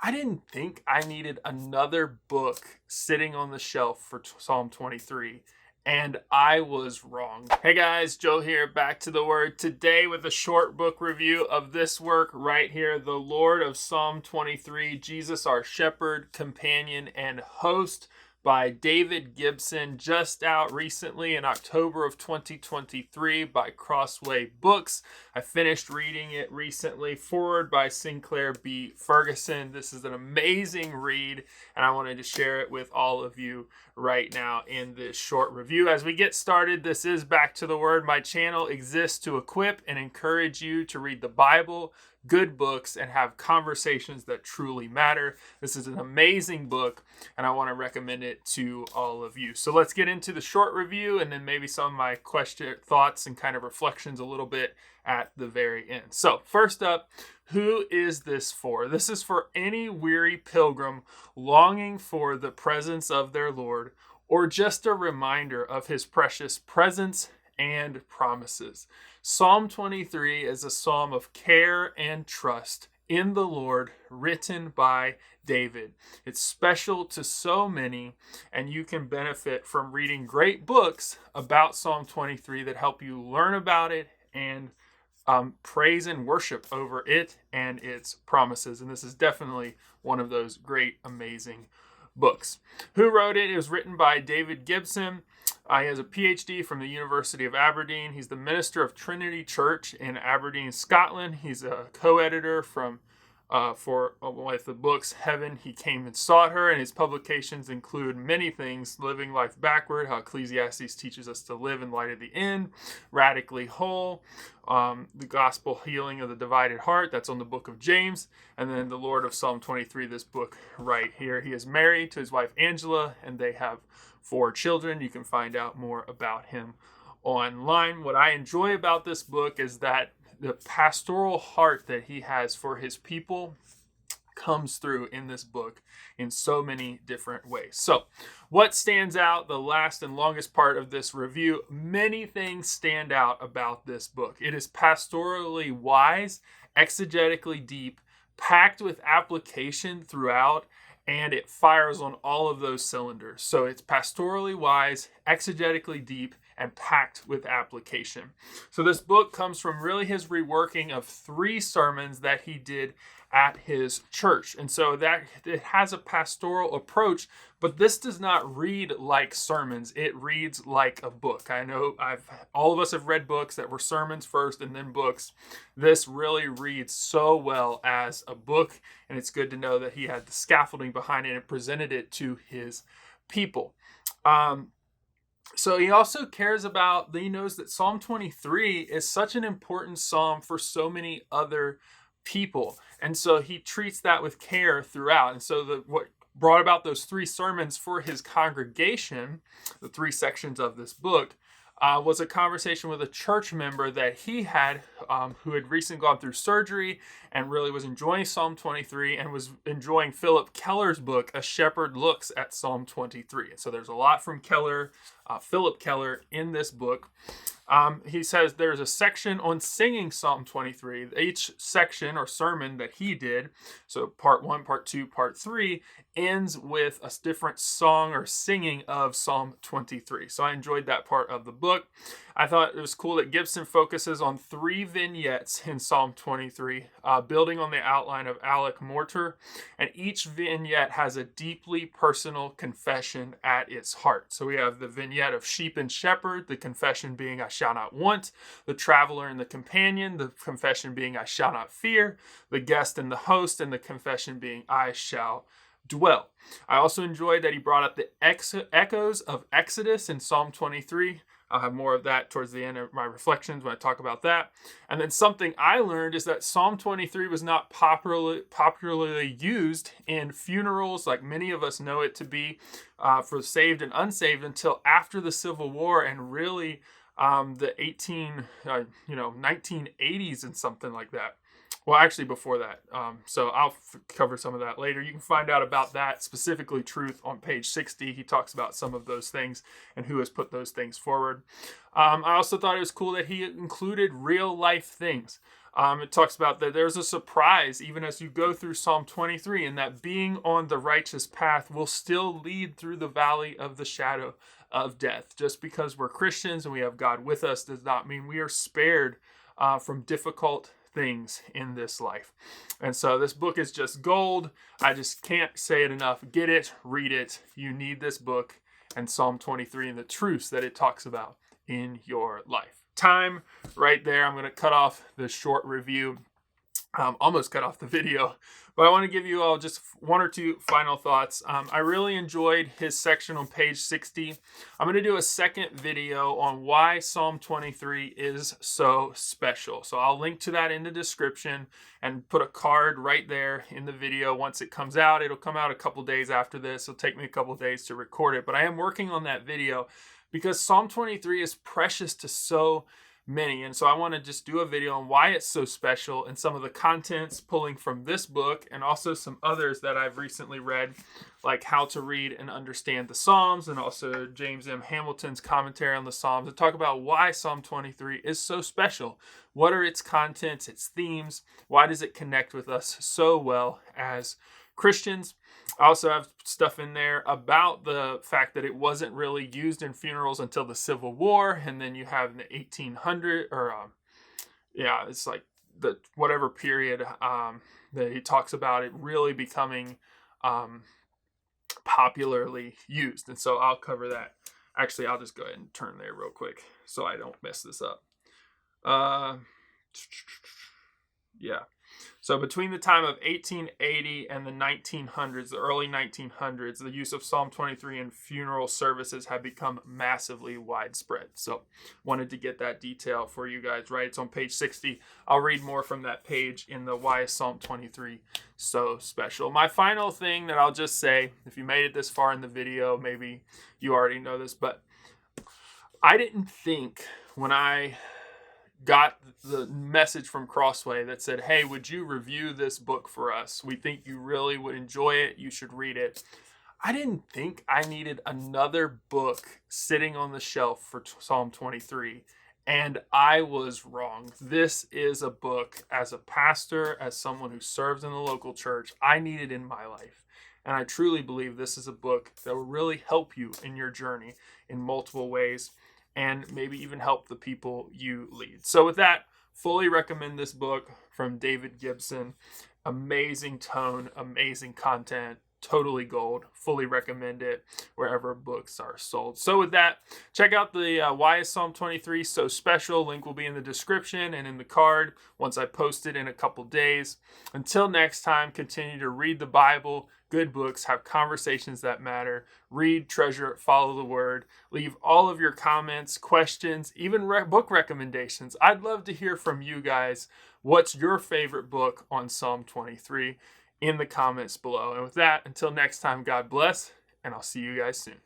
I didn't think I needed another book sitting on the shelf for Psalm 23, and I was wrong. Hey guys, Joe here, back to the Word today with a short book review of this work right here, The Lord of Psalm 23, Jesus our Shepherd, Companion, and Host by David Gibson, just out recently in October of 2023 by Crossway Books. I finished reading it recently, forward by Sinclair B. Ferguson. This is an amazing read, and I wanted to share it with all of you right now in this short review. As we get started, this is Back to the Word. My channel exists to equip and encourage you to read the Bible, good books, and have conversations that truly matter. This is an amazing book, and I want to recommend it to all of you. So let's get into the short review, and then maybe some of my thoughts and kind of reflections a little bit at the very end. So first up, who is this for? This is for any weary pilgrim longing for the presence of their Lord, or just a reminder of his precious presence and promises. Psalm 23 is a psalm of care and trust in the Lord, written by David. It's special to so many, and you can benefit from reading great books about Psalm 23 that help you learn about it and praise and worship over it and its promises. And this is definitely one of those great, amazing books. Who wrote it? It was written by David Gibson. He has a PhD from the University of Aberdeen. He's the minister of Trinity Church in Aberdeen, Scotland. He's a co-editor with the books Heaven, He Came and Sought Her, and his publications include many things: Living Life Backward, how Ecclesiastes teaches us to live in light of the end, Radically Whole, the Gospel Healing of the Divided Heart, that's on the book of James, and then The Lord of Psalm 23, this book right here. He is married to his wife Angela, and they have 4 children. You can find out more about him online. What I enjoy about this book is that the pastoral heart that he has for his people comes through in this book in so many different ways. So, what stands out, the last and longest part of this review? Many things stand out about this book. It is pastorally wise, exegetically deep, packed with application throughout, and it fires on all of those cylinders. So it's pastorally wise, exegetically deep, and packed with application. So this book comes from really his reworking of 3 sermons that he did at his church. And so that it has a pastoral approach, but this does not read like sermons. It reads like a book. I know all of us have read books that were sermons first and then books. This really reads so well as a book, and it's good to know that he had the scaffolding behind it and presented it to his people. So he also cares about, he knows that Psalm 23 is such an important psalm for so many other people. And so he treats that with care throughout. And so what brought about those 3 sermons for his congregation, the 3 sections of this book, was a conversation with a church member that he had who had recently gone through surgery and really was enjoying Psalm 23 and was enjoying Philip Keller's book, A Shepherd Looks at Psalm 23. So there's a lot from Philip Keller in this book. He says there's a section on singing Psalm 23. Each section or sermon that he did, so part 1, part 2, part 3, ends with a different song or singing of Psalm 23. So I enjoyed that part of the book. I thought it was cool that Gibson focuses on 3 vignettes in Psalm 23, building on the outline of Alec Mortar, and each vignette has a deeply personal confession at its heart. So we have the vignette of sheep and shepherd, the confession being I shall not want, the traveler and the companion, the confession being I shall not fear, the guest and the host, and the confession being I shall dwell. I also enjoyed that he brought up the echoes of Exodus in Psalm 23. I'll have more of that towards the end of my reflections when I talk about that. And then something I learned is that Psalm 23 was not popularly used in funerals like many of us know it to be for saved and unsaved until after the Civil War and really the 1980s and something like that. Well, actually before that. So I'll cover some of that later. You can find out about that, specifically Truth, on page 60. He talks about some of those things and who has put those things forward. I also thought it was cool that he included real life things. It talks about that there's a surprise even as you go through Psalm 23, and that being on the righteous path will still lead through the valley of the shadow of death. Just because we're Christians and we have God with us does not mean we are spared from difficult things in this life. And so this book is just gold. I just can't say it enough. Get it, read it. You need this book and Psalm 23 and the truths that it talks about in your life. Time right there. I'm going to cut off the short review. Almost cut off the video, but I want to give you all just one or two final thoughts. I really enjoyed his section on page 60. I'm going to do a second video on why Psalm 23 is so special. So I'll link to that in the description and put a card right there in the video once it comes out. It'll come out a couple days after this. It'll take me a couple days to record it, but I am working on that video because Psalm 23 is precious to so many. And so I want to just do a video on why it's so special and some of the contents pulling from this book and also some others that I've recently read, like How to Read and Understand the Psalms, and also James M. Hamilton's commentary on the Psalms, and talk about why Psalm 23 is so special. What are its contents, its themes? Why does it connect with us so well as Christians? I also have stuff in there about the fact that it wasn't really used in funerals until the Civil War, and then you have in the 1800s, it's like the whatever period that he talks about it really becoming popularly used. And so I'll cover that. Actually, I'll just go ahead and turn there real quick so I don't mess this up. So between the time of 1880 and the 1900s, the early 1900s, the use of Psalm 23 in funeral services had become massively widespread. So wanted to get that detail for you guys, right? It's on page 60. I'll read more from that page in the Why is Psalm 23 So Special. My final thing that I'll just say, if you made it this far in the video, maybe you already know this, but I didn't think when I got the message from Crossway that said, hey, would you review this book for us? We think you really would enjoy it. You should read it. I didn't think I needed another book sitting on the shelf for Psalm 23. And I was wrong. This is a book, as a pastor, as someone who serves in the local church, I needed in my life. And I truly believe this is a book that will really help you in your journey in multiple ways, and maybe even help the people you lead. So with that, fully recommend this book from David Gibson. Amazing tone, amazing content, totally gold. Fully recommend it wherever books are sold. So with that, check out the Why is Psalm 23 So Special? Link will be in the description and in the card once I post it in a couple days. Until next time, continue to read the Bible, good books, have conversations that matter, read, treasure, follow the word, leave all of your comments, questions, even book recommendations. I'd love to hear from you guys. What's your favorite book on Psalm 23 in the comments below? And with that, until next time, God bless, and I'll see you guys soon.